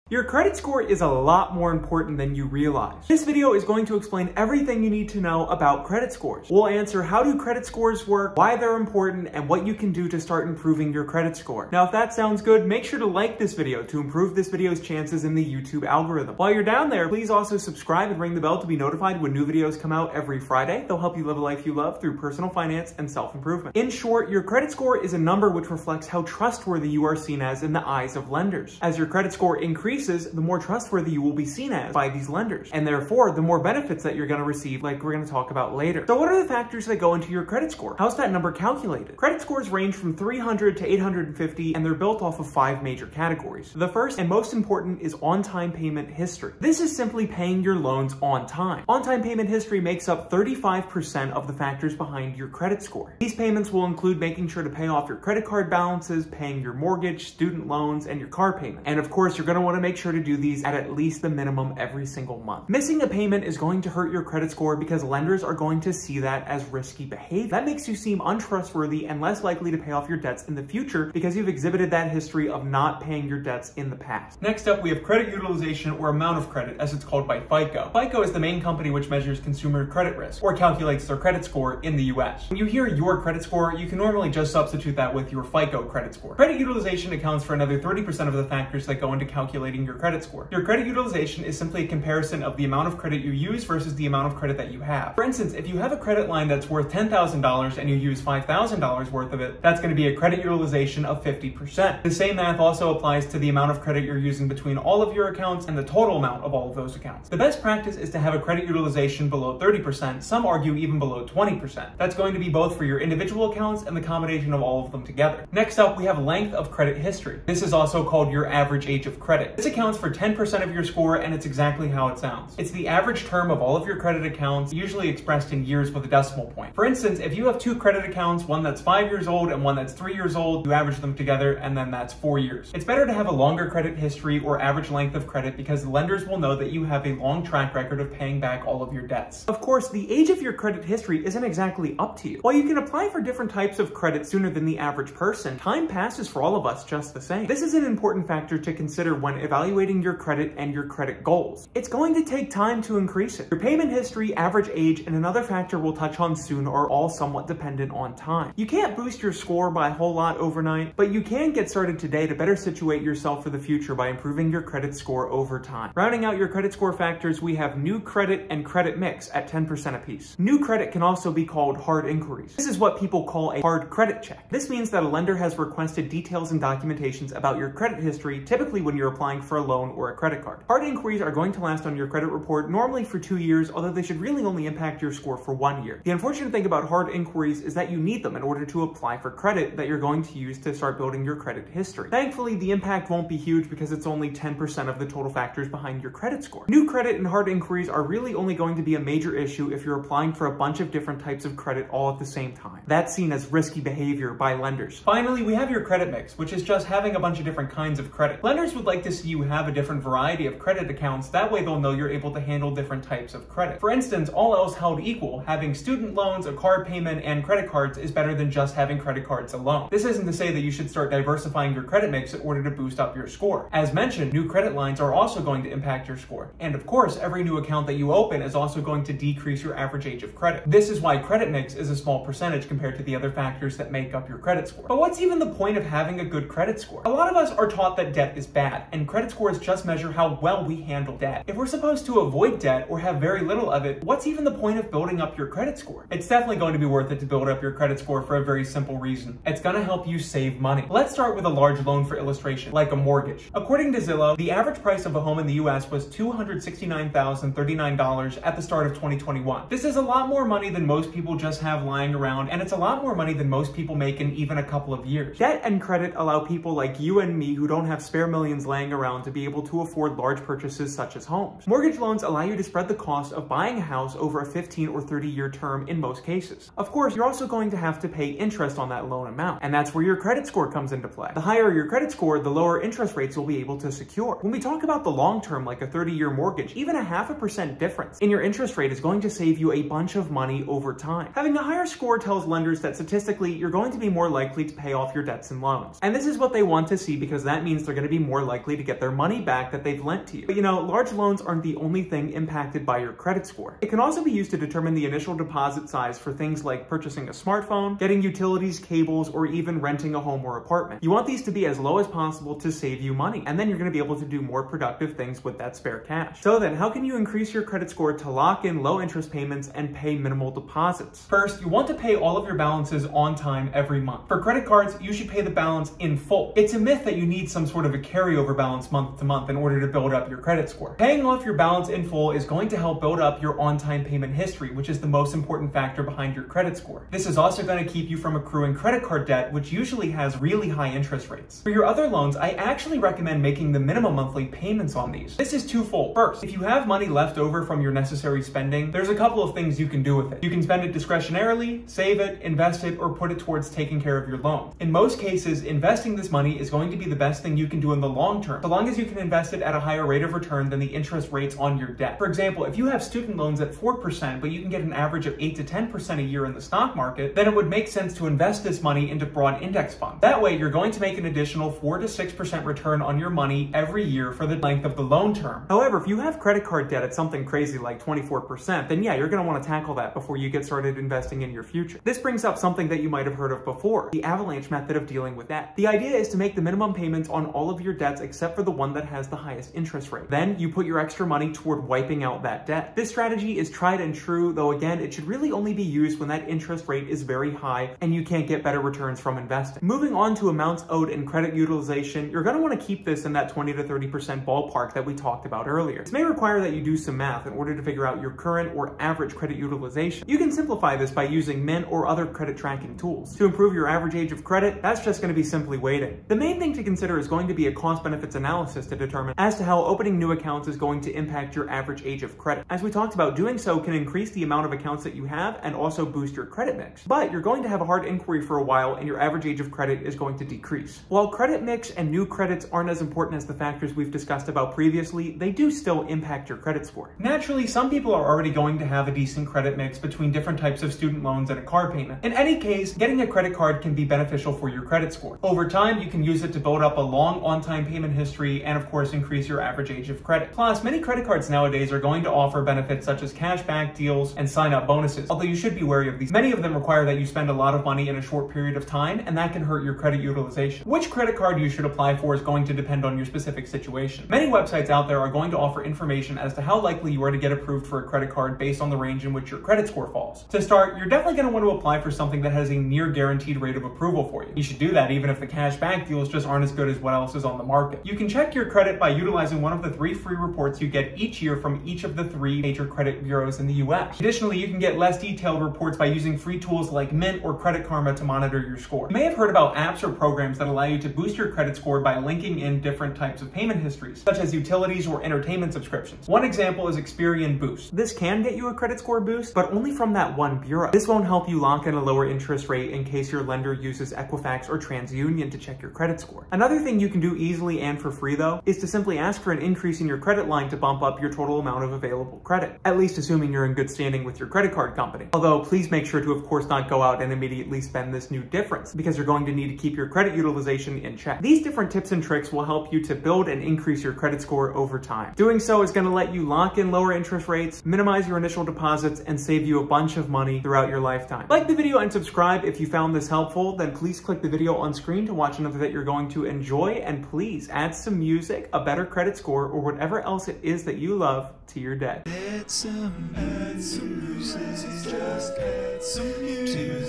Your credit score is a lot more important than you realize. This video is going to explain everything you need to know about credit scores. We'll answer how do credit scores work, why they're important, and what you can do to start improving your credit score. Now, if that sounds good, make sure to like this video to improve this video's chances in the YouTube algorithm. While you're down there, please also subscribe and ring the bell to be notified when new videos come out every Friday. They'll help you live a life you love through personal finance and self-improvement. In short, your credit score is a number which reflects how trustworthy you are seen as in the eyes of lenders. As your credit score increases, the more trustworthy you will be seen as by these lenders, and therefore the more benefits that you're going to receive, like we're going to talk about later. So what are the factors that go into your credit score? How's that number calculated? Credit scores range from 300 to 850, and they're built off of 5 major categories. The first and most important is on-time payment history. This is simply paying your loans on time. On-time payment history makes up 35% of the factors behind your credit score. These payments will include making sure to pay off your credit card balances, paying your mortgage, student loans, and your car payment. And of course, you're going to want to make sure to do these at least the minimum every single month. Missing a payment is going to hurt your credit score because lenders are going to see that as risky behavior. That makes you seem untrustworthy and less likely to pay off your debts in the future because you've exhibited that history of not paying your debts in the past. Next up, we have credit utilization, or amount of credit, as it's called by FICO. FICO is the main company which measures consumer credit risk, or calculates their credit score in the US. When you hear your credit score, you can normally just substitute that with your FICO credit score. Credit utilization accounts for another 30% of the factors that go into calculating your credit score. Your credit utilization is simply a comparison of the amount of credit you use versus the amount of credit that you have. For instance, if you have a credit line that's worth $10,000 and you use $5,000 worth of it, that's going to be a credit utilization of 50%. The same math also applies to the amount of credit you're using between all of your accounts and the total amount of all of those accounts. The best practice is to have a credit utilization below 30%, some argue even below 20%. That's going to be both for your individual accounts and the combination of all of them together. Next up, we have length of credit history. This is also called your average age of credit. This accounts for 10% of your score, and it's exactly how it sounds. It's the average term of all of your credit accounts, usually expressed in years with a decimal point. For instance, if you have 2 credit accounts, one that's 5 years old and one that's 3 years old, you average them together, and then that's 4 years. It's better to have a longer credit history or average length of credit because lenders will know that you have a long track record of paying back all of your debts. Of course, the age of your credit history isn't exactly up to you. While you can apply for different types of credit sooner than the average person, time passes for all of us just the same. This is an important factor to consider when evaluating your credit and your credit goals. It's going to take time to increase it. Your payment history, average age, and another factor we'll touch on soon are all somewhat dependent on time. You can't boost your score by a whole lot overnight, but you can get started today to better situate yourself for the future by improving your credit score over time. Rounding out your credit score factors, we have new credit and credit mix at 10% apiece. New credit can also be called hard inquiries. This is what people call a hard credit check. This means that a lender has requested details and documentations about your credit history, typically when you're applying for a loan or a credit card. Hard inquiries are going to last on your credit report normally for 2 years, although they should really only impact your score for 1 year. The unfortunate thing about hard inquiries is that you need them in order to apply for credit that you're going to use to start building your credit history. Thankfully, the impact won't be huge because it's only 10% of the total factors behind your credit score. New credit and hard inquiries are really only going to be a major issue if you're applying for a bunch of different types of credit all at the same time. That's seen as risky behavior by lenders. Finally, we have your credit mix, which is just having a bunch of different kinds of credit. Lenders would like to see you have a different variety of credit accounts. That way they'll know you're able to handle different types of credit. For instance, all else held equal, having student loans, a car payment, and credit cards is better than just having credit cards alone. This isn't to say that you should start diversifying your credit mix in order to boost up your score. As mentioned, new credit lines are also going to impact your score. And of course, every new account that you open is also going to decrease your average age of credit. This is why credit mix is a small percentage compared to the other factors that make up your credit score. But what's even the point of having a good credit score? A lot of us are taught that debt is bad, and credit scores just measure how well we handle debt. If we're supposed to avoid debt or have very little of it, what's even the point of building up your credit score? It's definitely going to be worth it to build up your credit score for a very simple reason. It's going to help you save money. Let's start with a large loan for illustration, like a mortgage. According to Zillow, the average price of a home in the US was $269,039 at the start of 2021. This is a lot more money than most people just have lying around, and it's a lot more money than most people make in even a couple of years. Debt and credit allow people like you and me who don't have spare millions laying around to be able to afford large purchases such as homes. Mortgage loans allow you to spread the cost of buying a house over a 15 or 30-year term in most cases. Of course, you're also going to have to pay interest on that loan amount, and that's where your credit score comes into play. The higher your credit score, the lower interest rates you'll be able to secure. When we talk about the long term, like a 30-year mortgage, even a 0.5% difference in your interest rate is going to save you a bunch of money over time. Having a higher score tells lenders that statistically, you're going to be more likely to pay off your debts and loans. And this is what they want to see because that means they're going to be more likely to get get their money back that they've lent to you. But you know, large loans aren't the only thing impacted by your credit score. It can also be used to determine the initial deposit size for things like purchasing a smartphone, getting utilities, cables, or even renting a home or apartment. You want these to be as low as possible to save you money, and then you're going to be able to do more productive things with that spare cash. So then, how can you increase your credit score to lock in low interest payments and pay minimal deposits? First, you want to pay all of your balances on time every month. For credit cards, you should pay the balance in full. It's a myth that you need some sort of a carryover balance month to month in order to build up your credit score. Paying off your balance in full is going to help build up your on-time payment history, which is the most important factor behind your credit score. This is also going to keep you from accruing credit card debt, which usually has really high interest rates. For your other loans, I actually recommend making the minimum monthly payments on these. This is twofold. First, if you have money left over from your necessary spending, there's a couple of things you can do with it. You can spend it discretionarily, save it, invest it, or put it towards taking care of your loan. In most cases, investing this money is going to be the best thing you can do in the long term, so long as you can invest it at a higher rate of return than the interest rates on your debt. For example, if you have student loans at 4%, but you can get an average of 8 to 10% a year in the stock market, then it would make sense to invest this money into broad index funds. That way, you're going to make an additional 4 to 6% return on your money every year for the length of the loan term. However, if you have credit card debt at something crazy like 24%, then yeah, you're going to want to tackle that before you get started investing in your future. This brings up something that you might have heard of before, the avalanche method of dealing with debt. The idea is to make the minimum payments on all of your debts except for the one that has the highest interest rate. Then you put your extra money toward wiping out that debt. This strategy is tried and true, though again, it should really only be used when that interest rate is very high and you can't get better returns from investing. Moving on to amounts owed and credit utilization, you're going to want to keep this in that 20 to 30% ballpark that we talked about earlier. This may require that you do some math in order to figure out your current or average credit utilization. You can simplify this by using Mint or other credit tracking tools. To improve your average age of credit, that's just going to be simply waiting. The main thing to consider is going to be a cost-benefits analysis to determine as to how opening new accounts is going to impact your average age of credit. As we talked about, doing so can increase the amount of accounts that you have and also boost your credit mix. But you're going to have a hard inquiry for a while and your average age of credit is going to decrease. While credit mix and new credits aren't as important as the factors we've discussed about previously, they do still impact your credit score. Naturally, some people are already going to have a decent credit mix between different types of student loans and a car payment. In any case, getting a credit card can be beneficial for your credit score. Over time, you can use it to build up a long on-time payment history and of course increase your average age of credit. Plus, many credit cards nowadays are going to offer benefits such as cashback deals and sign-up bonuses, although you should be wary of these. Many of them require that you spend a lot of money in a short period of time, and that can hurt your credit utilization. Which credit card you should apply for is going to depend on your specific situation. Many websites out there are going to offer information as to how likely you are to get approved for a credit card based on the range in which your credit score falls. To start, you're definitely going to want to apply for something that has a near guaranteed rate of approval for you. You should do that even if the cashback deals just aren't as good as what else is on the market. You can check your credit by utilizing one of the 3 free reports you get each year from each of the 3 major credit bureaus in the US. Additionally, you can get less detailed reports by using free tools like Mint or Credit Karma to monitor your score. You may have heard about apps or programs that allow you to boost your credit score by linking in different types of payment histories, such as utilities or entertainment subscriptions. One example is Experian Boost. This can get you a credit score boost, but only from that one bureau. This won't help you lock in a lower interest rate in case your lender uses Equifax or TransUnion to check your credit score. Another thing you can do easily and for free though, is to simply ask for an increase in your credit line to bump up your total amount of available credit, at least assuming you're in good standing with your credit card company. Although please make sure to of course not go out and immediately spend this new difference, because you're going to need to keep your credit utilization in check. These different tips and tricks will help you to build and increase your credit score over time. Doing so is going to let you lock in lower interest rates, minimize your initial deposits, and save you a bunch of money throughout your lifetime. Like the video and subscribe if you found this helpful, then please click the video on screen to watch another that you're going to enjoy, and please add some music, a better credit score, or whatever else it is that you love to your day. Add some music, just add some music.